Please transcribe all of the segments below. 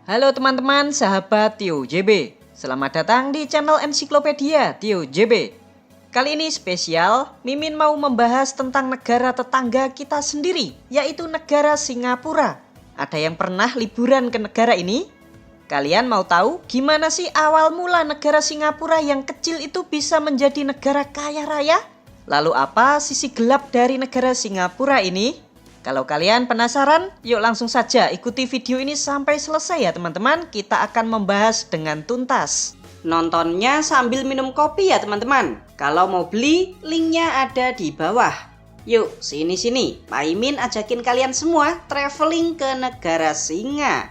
Halo teman-teman, sahabat Tio JB. Selamat datang di channel Ensiklopedia Tio JB. Kali ini spesial, Mimin mau membahas tentang negara tetangga kita sendiri, yaitu negara Singapura. Ada yang pernah liburan ke negara ini? Kalian mau tahu gimana sih awal mula negara Singapura yang kecil itu bisa menjadi negara kaya raya? Lalu apa sisi gelap dari negara Singapura ini? Kalau kalian penasaran, yuk langsung saja ikuti video ini sampai selesai ya teman-teman. Kita akan membahas dengan tuntas. Nontonnya sambil minum kopi ya teman-teman. Kalau mau beli, linknya ada di bawah. Yuk sini-sini, Pak Imin ajakin kalian semua traveling ke negara Singa.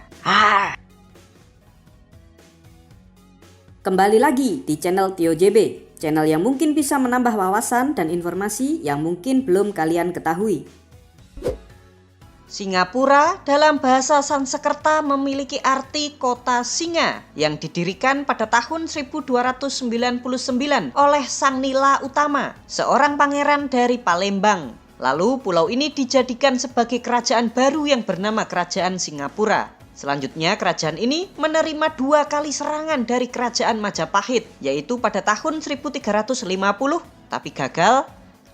Kembali lagi di channel Tio JB, channel yang mungkin bisa menambah wawasan dan informasi yang mungkin belum kalian ketahui. Singapura dalam bahasa Sanskerta memiliki arti kota singa yang didirikan pada tahun 1299 oleh Sang Nila Utama, seorang pangeran dari Palembang. Lalu pulau ini dijadikan sebagai kerajaan baru yang bernama Kerajaan Singapura. Selanjutnya kerajaan ini menerima 2 kali serangan dari kerajaan Majapahit, yaitu pada tahun 1350 tapi gagal.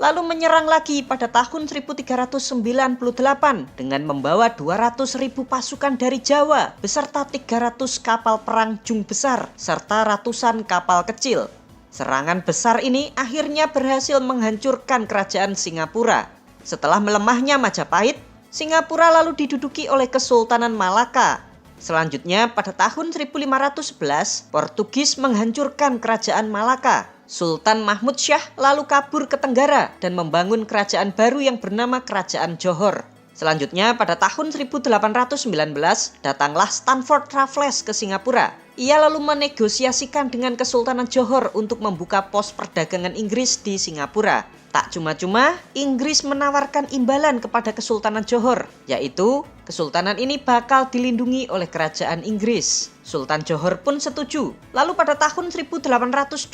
Lalu menyerang lagi pada tahun 1398 dengan membawa 200.000 pasukan dari Jawa beserta 300 kapal perang jung besar serta ratusan kapal kecil. Serangan besar ini akhirnya berhasil menghancurkan kerajaan Singapura. Setelah melemahnya Majapahit, Singapura lalu diduduki oleh Kesultanan Malaka. Selanjutnya pada tahun 1511, Portugis menghancurkan kerajaan Malaka. Sultan Mahmud Syah lalu kabur ke Tenggara dan membangun kerajaan baru yang bernama Kerajaan Johor. Selanjutnya pada tahun 1819 datanglah Stanford Raffles ke Singapura. Ia lalu menegosiasikan dengan Kesultanan Johor untuk membuka pos perdagangan Inggris di Singapura. Tak cuma-cuma, Inggris menawarkan imbalan kepada Kesultanan Johor, yaitu kesultanan ini bakal dilindungi oleh kerajaan Inggris. Sultan Johor pun setuju. Lalu pada tahun 1824,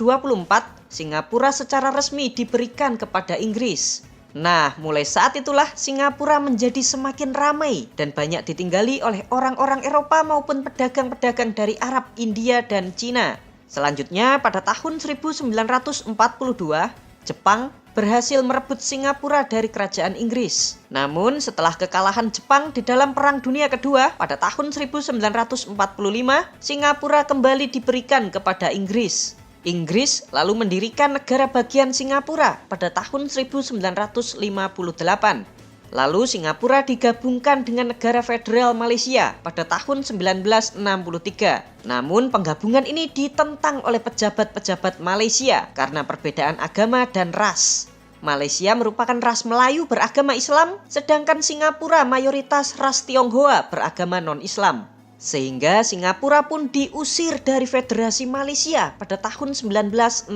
Singapura secara resmi diberikan kepada Inggris. Nah, mulai saat itulah Singapura menjadi semakin ramai dan banyak ditinggali oleh orang-orang Eropa maupun pedagang-pedagang dari Arab, India, dan Cina. Selanjutnya pada tahun 1942, Jepang berhasil merebut Singapura dari kerajaan Inggris. Namun setelah kekalahan Jepang di dalam Perang Dunia Kedua pada tahun 1945, Singapura kembali diberikan kepada Inggris. Inggris lalu mendirikan negara bagian Singapura pada tahun 1958. Lalu Singapura digabungkan dengan negara federal Malaysia pada tahun 1963. Namun penggabungan ini ditentang oleh pejabat-pejabat Malaysia karena perbedaan agama dan ras. Malaysia merupakan ras Melayu beragama Islam, sedangkan Singapura mayoritas ras Tionghoa beragama non-Islam. Sehingga Singapura pun diusir dari Federasi Malaysia pada tahun 1965.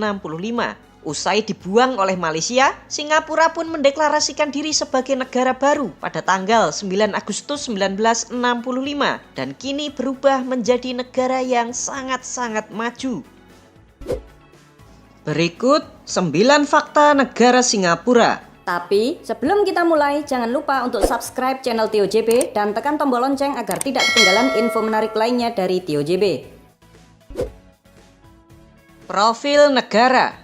Usai dibuang oleh Malaysia, Singapura pun mendeklarasikan diri sebagai negara baru pada tanggal 9 Agustus 1965 dan kini berubah menjadi negara yang sangat-sangat maju. Berikut 9 fakta negara Singapura. Tapi sebelum kita mulai, jangan lupa untuk subscribe channel Tio JB dan tekan tombol lonceng agar tidak ketinggalan info menarik lainnya dari Tio JB. Profil negara.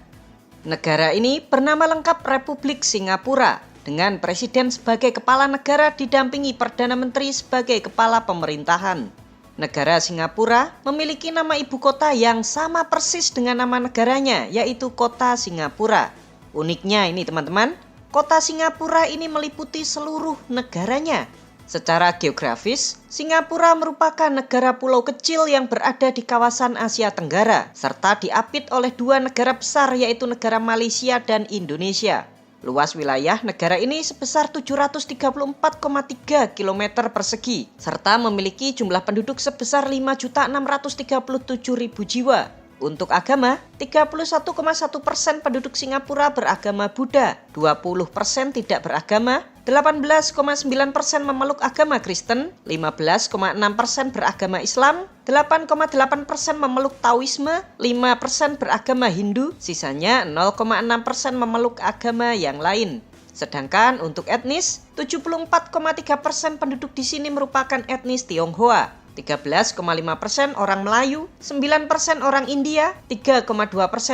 Negara ini bernama lengkap Republik Singapura, dengan presiden sebagai kepala negara didampingi Perdana Menteri sebagai kepala pemerintahan. Negara Singapura memiliki nama ibu kota yang sama persis dengan nama negaranya, yaitu Kota Singapura. Uniknya ini teman-teman, Kota Singapura ini meliputi seluruh negaranya. Secara geografis, Singapura merupakan negara pulau kecil yang berada di kawasan Asia Tenggara, serta diapit oleh 2 negara besar yaitu negara Malaysia dan Indonesia. Luas wilayah negara ini sebesar 734,3 km persegi, serta memiliki jumlah penduduk sebesar 5.637.000 jiwa. Untuk agama, 31,1% penduduk Singapura beragama Buddha, 20% tidak beragama, 18,9% memeluk agama Kristen, 15,6% beragama Islam, 8,8% memeluk Taoisme, 5% beragama Hindu, sisanya 0,6% memeluk agama yang lain. Sedangkan untuk etnis, 74,3% penduduk di sini merupakan etnis Tionghoa. 13,5% orang Melayu, 9% orang India, 3,2%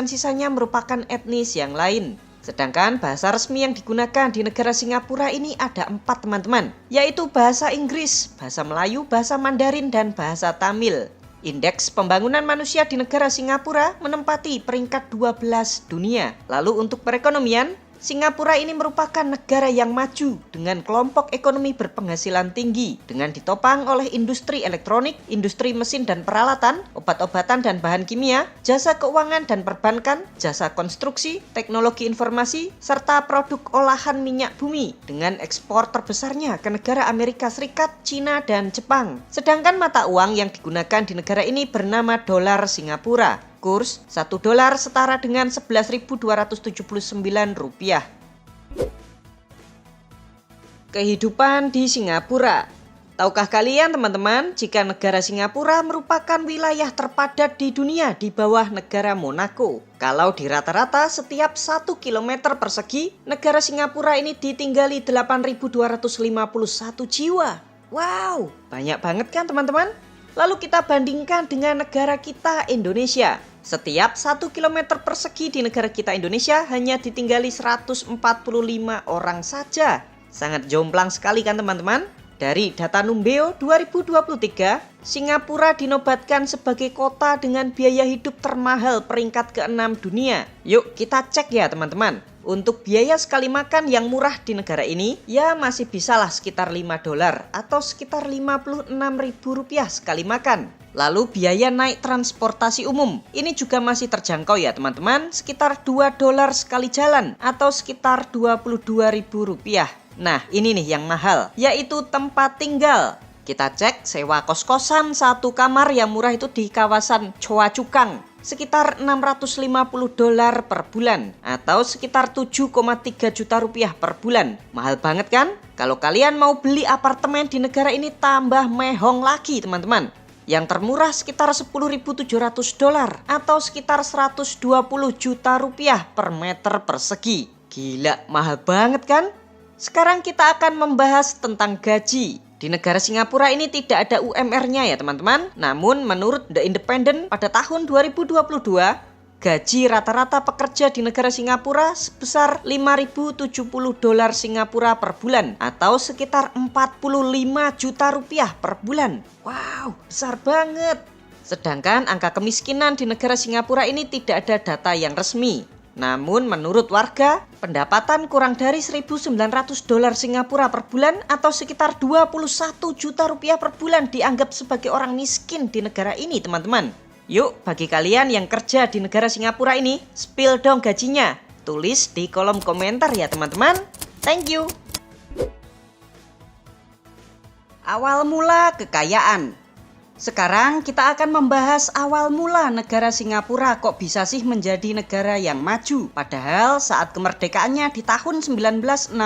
sisanya merupakan etnis yang lain. Sedangkan bahasa resmi yang digunakan di negara Singapura ini ada 4 teman-teman, yaitu bahasa Inggris, bahasa Melayu, bahasa Mandarin, dan bahasa Tamil. Indeks pembangunan manusia di negara Singapura menempati peringkat 12 dunia. Lalu untuk perekonomian, Singapura ini merupakan negara yang maju dengan kelompok ekonomi berpenghasilan tinggi dengan ditopang oleh industri elektronik, industri mesin dan peralatan, obat-obatan dan bahan kimia, jasa keuangan dan perbankan, jasa konstruksi, teknologi informasi, serta produk olahan minyak bumi dengan ekspor terbesarnya ke negara Amerika Serikat, Cina, dan Jepang. Sedangkan mata uang yang digunakan di negara ini bernama dolar Singapura. Kurs 1 dolar setara dengan 11.279 rupiah. Kehidupan di Singapura. Tahukah kalian teman-teman, jika negara Singapura merupakan wilayah terpadat di dunia di bawah negara Monaco. Kalau di rata-rata setiap 1 km persegi, negara Singapura ini ditinggali 8.251 jiwa. Wow, banyak banget kan teman-teman? Lalu kita bandingkan dengan negara kita Indonesia. Setiap 1 km persegi di negara kita Indonesia hanya ditinggali 145 orang saja. Sangat jomplang sekali kan teman-teman? Dari data Numbeo 2023, Singapura dinobatkan sebagai kota dengan biaya hidup termahal peringkat ke-6 dunia. Yuk kita cek ya teman-teman. Untuk biaya sekali makan yang murah di negara ini, ya masih bisalah sekitar 5 dolar atau sekitar 56.000 rupiah sekali makan. Lalu biaya naik transportasi umum, ini juga masih terjangkau ya teman-teman, sekitar 2 dolar sekali jalan atau sekitar 22.000 rupiah. Nah ini nih yang mahal, yaitu tempat tinggal. Kita cek sewa kos-kosan 1 kamar yang murah itu di kawasan Choa Chu Kang, sekitar 650 dolar per bulan atau sekitar 7,3 juta rupiah per bulan. Mahal banget kan? Kalau kalian mau beli apartemen di negara ini tambah mehong lagi teman-teman. Yang termurah sekitar 10.700 dolar atau sekitar 120 juta rupiah per meter persegi. Gila, mahal banget kan? Sekarang kita akan membahas tentang gaji. Di negara Singapura ini tidak ada UMR-nya ya teman-teman. Namun menurut The Independent pada tahun 2022, gaji rata-rata pekerja di negara Singapura sebesar 5.070 dolar Singapura per bulan atau sekitar 45 juta rupiah per bulan. Wow, besar banget. Sedangkan angka kemiskinan di negara Singapura ini tidak ada data yang resmi. Namun menurut warga, pendapatan kurang dari 1.900 dolar Singapura per bulan atau sekitar 21 juta rupiah per bulan dianggap sebagai orang miskin di negara ini teman-teman. Yuk bagi kalian yang kerja di negara Singapura ini, spill dong gajinya. Tulis di kolom komentar ya teman-teman. Thank you. Awal mula kekayaan. Sekarang kita akan membahas awal mula negara Singapura kok bisa sih menjadi negara yang maju. Padahal saat kemerdekaannya di tahun 1965,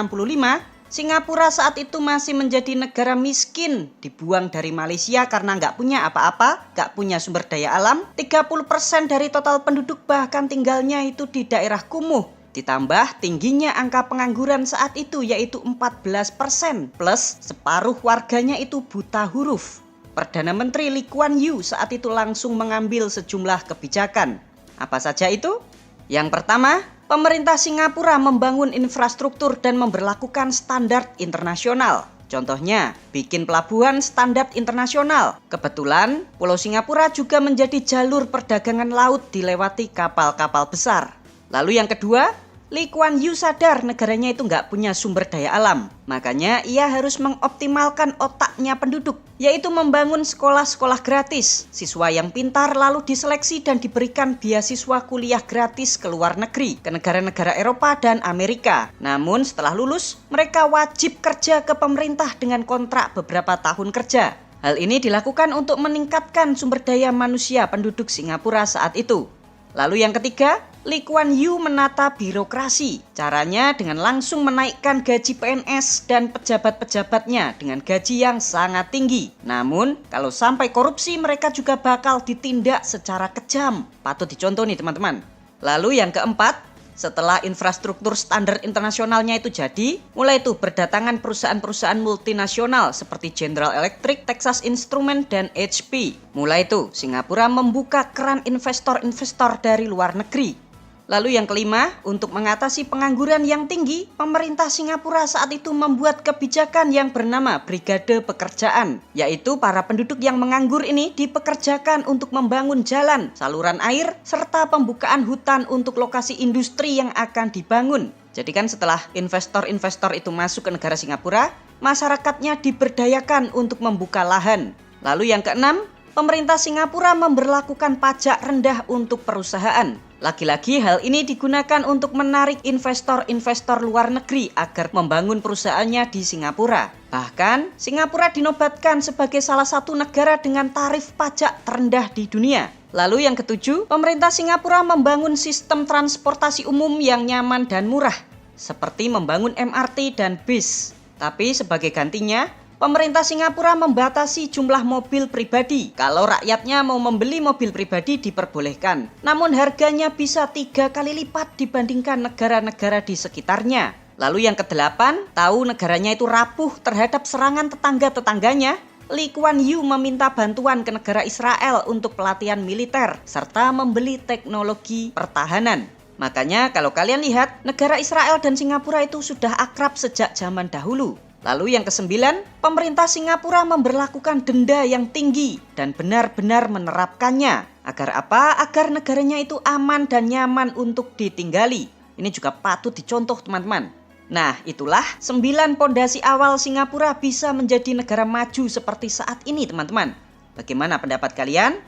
Singapura saat itu masih menjadi negara miskin, dibuang dari Malaysia karena nggak punya apa-apa, nggak punya sumber daya alam. 30% dari total penduduk bahkan tinggalnya itu di daerah kumuh. Ditambah tingginya angka pengangguran saat itu yaitu 14%, plus separuh warganya itu buta huruf. Perdana Menteri Lee Kuan Yew saat itu langsung mengambil sejumlah kebijakan. Apa saja itu? Yang pertama, pemerintah Singapura membangun infrastruktur dan memberlakukan standar internasional. Contohnya, bikin pelabuhan standar internasional. Kebetulan, Pulau Singapura juga menjadi jalur perdagangan laut dilewati kapal-kapal besar. Lalu yang kedua, Lee Kuan Yew sadar negaranya itu nggak punya sumber daya alam. Makanya ia harus mengoptimalkan otaknya penduduk, yaitu membangun sekolah-sekolah gratis. Siswa yang pintar lalu diseleksi dan diberikan beasiswa kuliah gratis ke luar negeri, ke negara-negara Eropa dan Amerika. Namun setelah lulus, mereka wajib kerja ke pemerintah dengan kontrak beberapa tahun kerja. Hal ini dilakukan untuk meningkatkan sumber daya manusia penduduk Singapura saat itu. Lalu yang ketiga, Lee Kuan Yew menata birokrasi. Caranya dengan langsung menaikkan gaji PNS dan pejabat-pejabatnya dengan gaji yang sangat tinggi. Namun, kalau sampai korupsi mereka juga bakal ditindak secara kejam. Patut dicontoh nih teman-teman. Lalu yang keempat, Setelah infrastruktur standar internasionalnya itu jadi, mulai itu berdatangan perusahaan-perusahaan multinasional seperti General Electric, Texas Instruments, dan HP. Mulai itu Singapura membuka keran investor-investor dari luar negeri. Lalu yang kelima, untuk mengatasi pengangguran yang tinggi, pemerintah Singapura saat itu membuat kebijakan yang bernama Brigade Pekerjaan, yaitu para penduduk yang menganggur ini dipekerjakan untuk membangun jalan, saluran air, serta pembukaan hutan untuk lokasi industri yang akan dibangun. Jadi kan setelah investor-investor itu masuk ke negara Singapura, masyarakatnya diberdayakan untuk membuka lahan. Lalu yang keenam, pemerintah Singapura memberlakukan pajak rendah untuk perusahaan. Lagi-lagi hal ini digunakan untuk menarik investor-investor luar negeri agar membangun perusahaannya di Singapura. Bahkan, Singapura dinobatkan sebagai salah satu negara dengan tarif pajak terendah di dunia. Lalu yang ketujuh, pemerintah Singapura membangun sistem transportasi umum yang nyaman dan murah, seperti membangun MRT dan bis. Tapi sebagai gantinya, pemerintah Singapura membatasi jumlah mobil pribadi. Kalau rakyatnya mau membeli mobil pribadi diperbolehkan, namun harganya bisa 3 kali lipat dibandingkan negara-negara di sekitarnya. Lalu yang kedelapan, tahu negaranya itu rapuh terhadap serangan tetangga-tetangganya, Lee Kuan Yew meminta bantuan ke negara Israel untuk pelatihan militer serta membeli teknologi pertahanan. Makanya kalau kalian lihat, negara Israel dan Singapura itu sudah akrab sejak zaman dahulu. Lalu yang kesembilan, pemerintah Singapura memberlakukan denda yang tinggi dan benar-benar menerapkannya. Agar apa? Agar negaranya itu aman dan nyaman untuk ditinggali. Ini juga patut dicontoh teman-teman. Nah, itulah 9 pondasi awal Singapura bisa menjadi negara maju seperti saat ini teman-teman. Bagaimana pendapat kalian?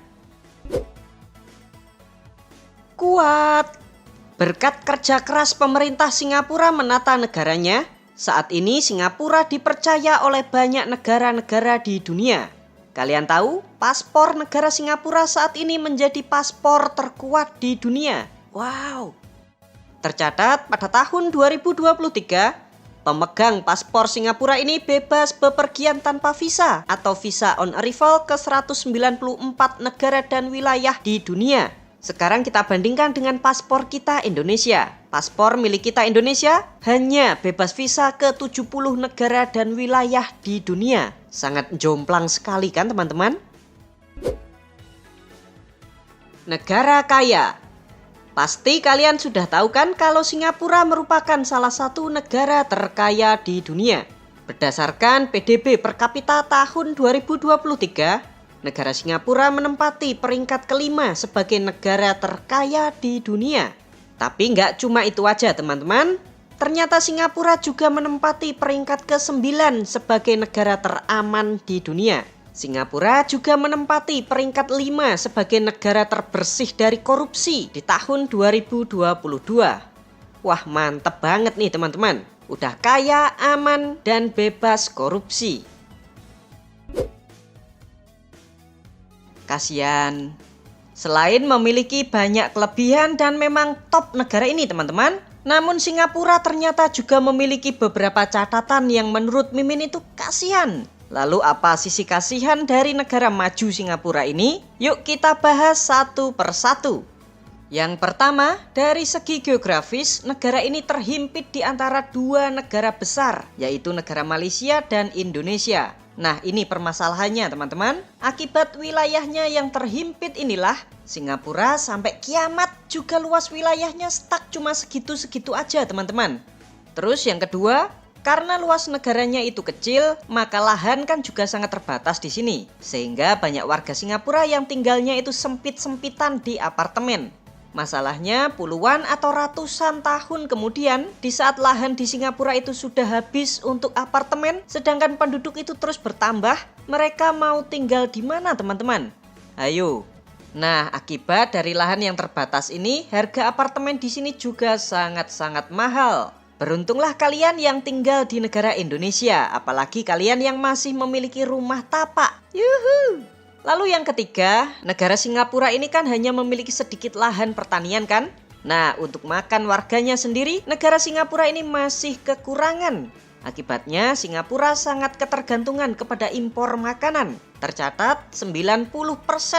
Kuat! Berkat kerja keras pemerintah Singapura menata negaranya, saat ini Singapura dipercaya oleh banyak negara-negara di dunia. Kalian tahu, paspor negara Singapura saat ini menjadi paspor terkuat di dunia. Wow! Tercatat pada tahun 2023, pemegang paspor Singapura ini bebas bepergian tanpa visa atau visa on arrival ke 194 negara dan wilayah di dunia. Sekarang kita bandingkan dengan paspor kita Indonesia. Paspor milik kita Indonesia hanya bebas visa ke 70 negara dan wilayah di dunia. Sangat jomplang sekali kan teman-teman? Negara kaya. Pasti kalian sudah tahu kan kalau Singapura merupakan salah satu negara terkaya di dunia. Berdasarkan PDB per kapita tahun 2023, negara Singapura menempati peringkat kelima sebagai negara terkaya di dunia. Tapi nggak cuma itu aja teman-teman. Ternyata Singapura juga menempati peringkat ke-9 sebagai negara teraman di dunia. Singapura juga menempati peringkat 5 sebagai negara terbersih dari korupsi di tahun 2022. Wah, mantep banget nih teman-teman. Udah kaya, aman, dan bebas korupsi. Kasian. Selain memiliki banyak kelebihan dan memang top negara ini teman-teman, namun Singapura ternyata juga memiliki beberapa catatan yang menurut Mimin itu kasihan. Lalu apa sisi kasihan dari negara maju Singapura ini? Yuk kita bahas satu persatu. Yang pertama, dari segi geografis, negara ini terhimpit di antara dua negara besar, yaitu negara Malaysia dan Indonesia. Nah, ini permasalahannya teman-teman. Akibat wilayahnya yang terhimpit inilah, Singapura sampai kiamat juga luas wilayahnya stuck cuma segitu-segitu aja teman-teman. Terus yang kedua, karena luas negaranya itu kecil, maka lahan kan juga sangat terbatas di sini. Sehingga banyak warga Singapura yang tinggalnya itu sempit-sempitan di apartemen. Masalahnya puluhan atau ratusan tahun kemudian, di saat lahan di Singapura itu sudah habis untuk apartemen, sedangkan penduduk itu terus bertambah, mereka mau tinggal di mana teman-teman? Ayo. Nah, akibat dari lahan yang terbatas ini, harga apartemen di sini juga sangat-sangat mahal. Beruntunglah kalian yang tinggal di negara Indonesia, apalagi kalian yang masih memiliki rumah tapak. Yuhu! Lalu yang ketiga, negara Singapura ini kan hanya memiliki sedikit lahan pertanian kan? Nah, untuk makan warganya sendiri, negara Singapura ini masih kekurangan. Akibatnya, Singapura sangat ketergantungan kepada impor makanan. Tercatat, 90%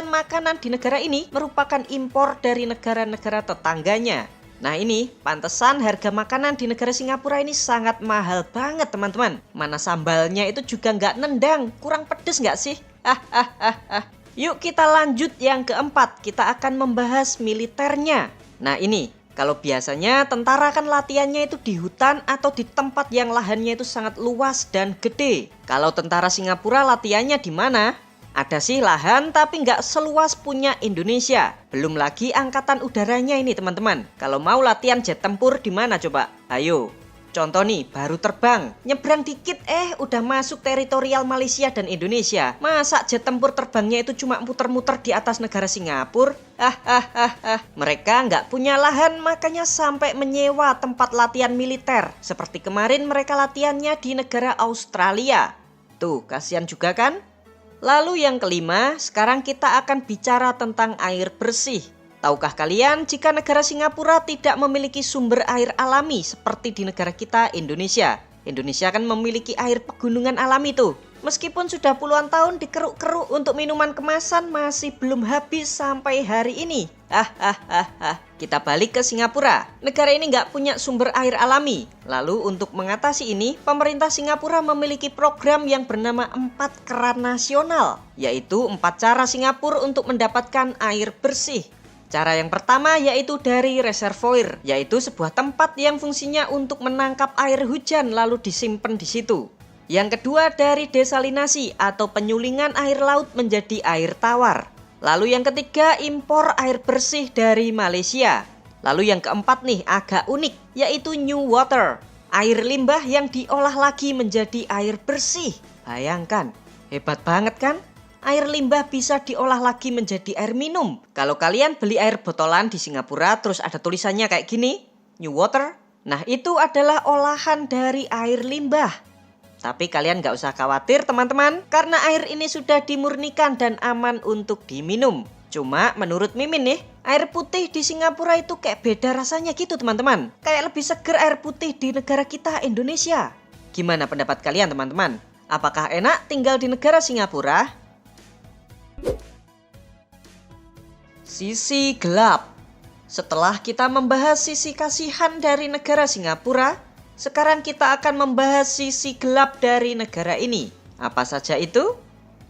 makanan di negara ini merupakan impor dari negara-negara tetangganya. Nah ini, pantesan harga makanan di negara Singapura ini sangat mahal banget teman-teman. Mana sambalnya itu juga nggak nendang, kurang pedes nggak sih? Yuk kita lanjut yang keempat, kita akan membahas militernya. Nah ini, kalau biasanya tentara kan latihannya itu di hutan atau di tempat yang lahannya itu sangat luas dan gede. Kalau tentara Singapura latihannya di mana? Ada sih lahan tapi nggak seluas punya Indonesia. Belum lagi angkatan udaranya ini teman-teman. Kalau mau latihan jet tempur di mana coba? Ayo. Contoh nih, baru terbang, nyebrang dikit udah masuk teritorial Malaysia dan Indonesia. Masa jet tempur terbangnya itu cuma muter-muter di atas negara Singapura? Mereka nggak punya lahan makanya sampai menyewa tempat latihan militer. Seperti kemarin mereka latihannya di negara Australia. Tuh, kasihan juga kan? Lalu yang kelima, sekarang kita akan bicara tentang air bersih. Tahukah kalian jika negara Singapura tidak memiliki sumber air alami seperti di negara kita Indonesia? Indonesia kan memiliki air pegunungan alami tuh. Meskipun sudah puluhan tahun dikeruk-keruk untuk minuman kemasan masih belum habis sampai hari ini. Kita balik ke Singapura. Negara ini nggak punya sumber air alami. Lalu untuk mengatasi ini, pemerintah Singapura memiliki program yang bernama 4 keran nasional. Yaitu 4 cara Singapura untuk mendapatkan air bersih. Cara yang pertama yaitu dari reservoir, yaitu sebuah tempat yang fungsinya untuk menangkap air hujan lalu disimpan di situ. Yang kedua dari desalinasi atau penyulingan air laut menjadi air tawar. Lalu yang ketiga impor air bersih dari Malaysia. Lalu yang keempat nih agak unik, yaitu new water, air limbah yang diolah lagi menjadi air bersih. Bayangkan, hebat banget kan? Air limbah bisa diolah lagi menjadi air minum. Kalau kalian beli air botolan di Singapura terus ada tulisannya kayak gini, new water. Nah itu adalah olahan dari air limbah. Tapi kalian gak usah khawatir teman-teman, karena air ini sudah dimurnikan dan aman untuk diminum. Cuma menurut Mimin nih, air putih di Singapura itu kayak beda rasanya gitu teman-teman. Kayak lebih seger air putih di negara kita Indonesia. Gimana pendapat kalian teman-teman? Apakah enak tinggal di negara Singapura? Sisi gelap. Setelah kita membahas sisi kasihan dari negara Singapura, sekarang kita akan membahas sisi gelap dari negara ini. Apa saja itu?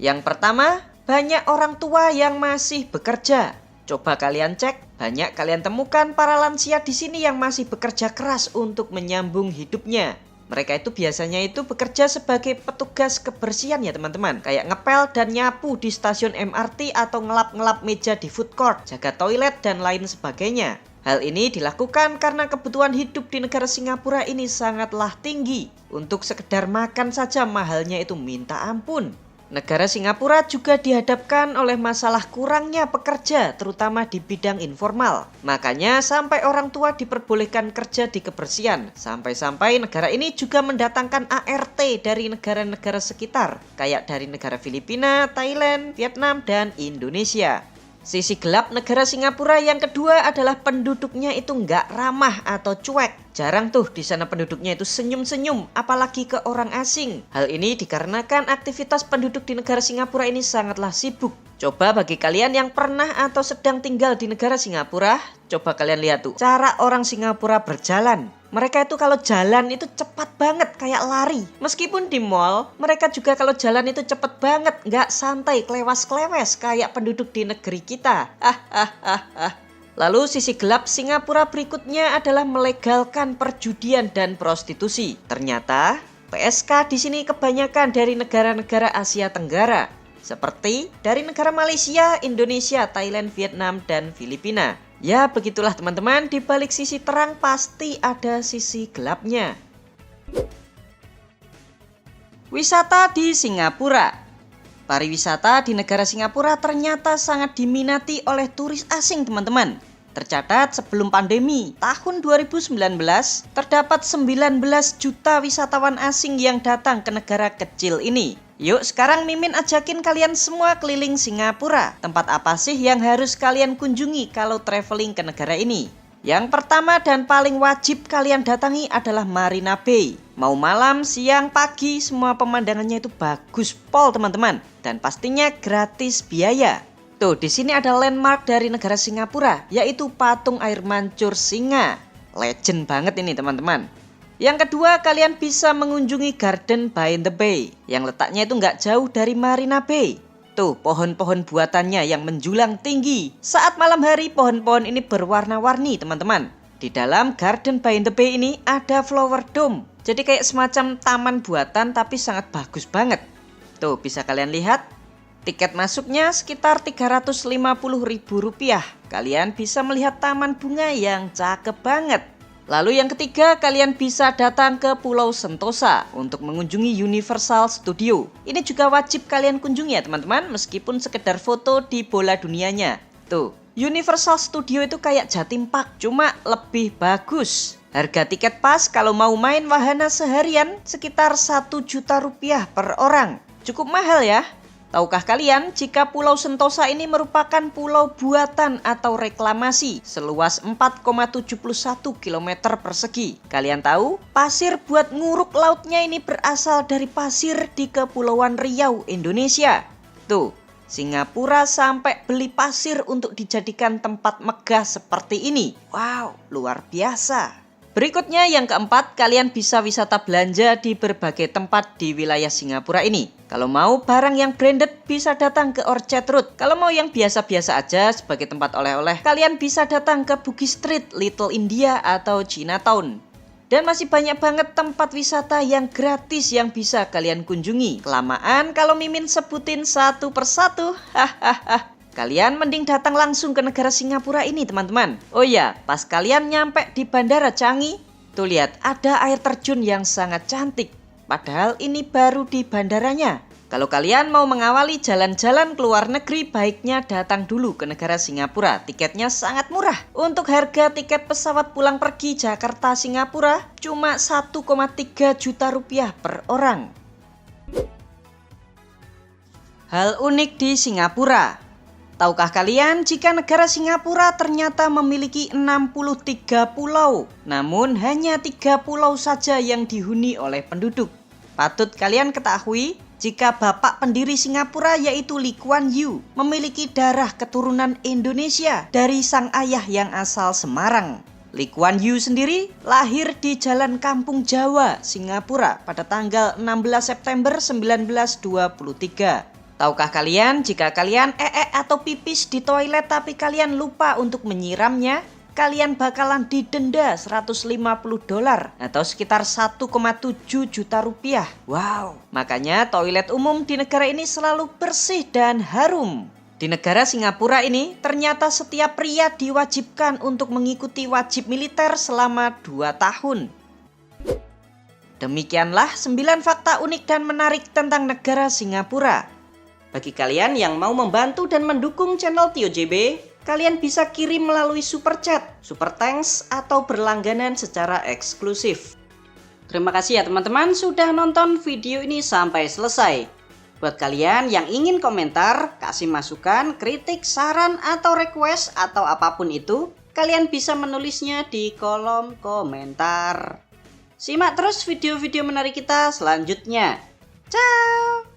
Yang pertama, banyak orang tua yang masih bekerja. Coba kalian cek, banyak kalian temukan para lansia di sini yang masih bekerja keras untuk menyambung hidupnya. Mereka itu biasanya itu bekerja sebagai petugas kebersihan ya teman-teman. Kayak ngepel dan nyapu di stasiun MRT atau ngelap-ngelap meja di food court, jaga toilet dan lain sebagainya. Hal ini dilakukan karena kebutuhan hidup di negara Singapura ini sangatlah tinggi. Untuk sekedar makan saja mahalnya itu minta ampun. Negara Singapura juga dihadapkan oleh masalah kurangnya pekerja, terutama di bidang informal. Makanya sampai orang tua diperbolehkan kerja di kebersihan. Sampai-sampai negara ini juga mendatangkan ART dari negara-negara sekitar, kayak dari negara Filipina, Thailand, Vietnam, dan Indonesia. Sisi gelap negara Singapura yang kedua adalah penduduknya itu nggak ramah atau cuek. Jarang tuh di sana penduduknya itu senyum-senyum, apalagi ke orang asing. Hal ini dikarenakan aktivitas penduduk di negara Singapura ini sangatlah sibuk. Coba bagi kalian yang pernah atau sedang tinggal di negara Singapura, coba kalian lihat tuh cara orang Singapura berjalan. Mereka itu kalau jalan itu cepat banget kayak lari. Meskipun di mall, mereka juga kalau jalan itu cepat banget, nggak santai klewas-klewes kayak penduduk di negeri kita. Lalu sisi gelap Singapura berikutnya adalah melegalkan perjudian dan prostitusi. Ternyata PSK di sini kebanyakan dari negara-negara Asia Tenggara, seperti dari negara Malaysia, Indonesia, Thailand, Vietnam, dan Filipina. Ya begitulah teman-teman, di balik sisi terang pasti ada sisi gelapnya. Wisata di Singapura. Pariwisata di negara Singapura ternyata sangat diminati oleh turis asing teman-teman. Tercatat sebelum pandemi, tahun 2019, terdapat 19 juta wisatawan asing yang datang ke negara kecil ini. Yuk sekarang Mimin ajakin kalian semua keliling Singapura. Tempat apa sih yang harus kalian kunjungi kalau traveling ke negara ini? Yang pertama dan paling wajib kalian datangi adalah Marina Bay. Mau malam, siang, pagi, semua pemandangannya itu bagus pol teman-teman. Dan pastinya gratis biaya. Tuh di sini ada landmark dari negara Singapura, yaitu patung air mancur singa. Legend banget ini teman-teman. Yang kedua, kalian bisa mengunjungi Garden by the Bay yang letaknya itu nggak jauh dari Marina Bay. Tuh, pohon-pohon buatannya yang menjulang tinggi. Saat malam hari, pohon-pohon ini berwarna-warni teman-teman. Di dalam Garden by the Bay ini ada flower dome. Jadi kayak semacam taman buatan tapi sangat bagus banget. Tuh, bisa kalian lihat. Tiket masuknya sekitar Rp350.000. Kalian bisa melihat taman bunga yang cakep banget. Lalu yang ketiga, kalian bisa datang ke Pulau Sentosa untuk mengunjungi Universal Studio. Ini juga wajib kalian kunjungi ya teman-teman, meskipun sekedar foto di bola dunianya. Tuh, Universal Studio itu kayak Jatim Park, cuma lebih bagus. Harga tiket pas kalau mau main wahana seharian sekitar Rp1 juta per orang. Cukup mahal ya. Tahukah kalian jika Pulau Sentosa ini merupakan pulau buatan atau reklamasi seluas 4,71 km persegi? Kalian tahu, pasir buat nguruk lautnya ini berasal dari pasir di Kepulauan Riau, Indonesia. Tuh, Singapura sampai beli pasir untuk dijadikan tempat megah seperti ini. Wow, luar biasa. Berikutnya yang keempat, kalian bisa wisata belanja di berbagai tempat di wilayah Singapura ini. Kalau mau barang yang branded bisa datang ke Orchard Road. Kalau mau yang biasa-biasa aja sebagai tempat oleh-oleh, kalian bisa datang ke Bugis Street, Little India atau Chinatown. Dan masih banyak banget tempat wisata yang gratis yang bisa kalian kunjungi. Kelamaan kalau Mimin sebutin satu persatu. Hahaha. Kalian mending datang langsung ke negara Singapura ini teman-teman. Oh ya, pas kalian nyampe di Bandara Changi, tuh lihat ada air terjun yang sangat cantik. Padahal ini baru di bandaranya. Kalau kalian mau mengawali jalan-jalan ke luar negeri, baiknya datang dulu ke negara Singapura. Tiketnya sangat murah. Untuk harga tiket pesawat pulang pergi Jakarta Singapura cuma Rp1,3 juta per orang. Hal unik di Singapura. Tahukah kalian jika negara Singapura ternyata memiliki 63 pulau, namun hanya 3 pulau saja yang dihuni oleh penduduk. Patut kalian ketahui jika bapak pendiri Singapura yaitu Lee Kuan Yew memiliki darah keturunan Indonesia dari sang ayah yang asal Semarang. Lee Kuan Yew sendiri lahir di Jalan Kampung Jawa, Singapura pada tanggal 16 September 1923. Tahukah kalian jika kalian atau pipis di toilet tapi kalian lupa untuk menyiramnya, kalian bakalan didenda $150 atau sekitar 1,7 juta rupiah. Wow, makanya toilet umum di negara ini selalu bersih dan harum. Di negara Singapura ini, ternyata setiap pria diwajibkan untuk mengikuti wajib militer selama 2 tahun. Demikianlah 9 fakta unik dan menarik tentang negara Singapura. Bagi kalian yang mau membantu dan mendukung channel Tio JB, kalian bisa kirim melalui Super Chat, Super Thanks, atau berlangganan secara eksklusif. Terima kasih ya teman-teman sudah nonton video ini sampai selesai. Buat kalian yang ingin komentar, kasih masukan, kritik, saran, atau request, atau apapun itu, kalian bisa menulisnya di kolom komentar. Simak terus video-video menarik kita selanjutnya. Ciao!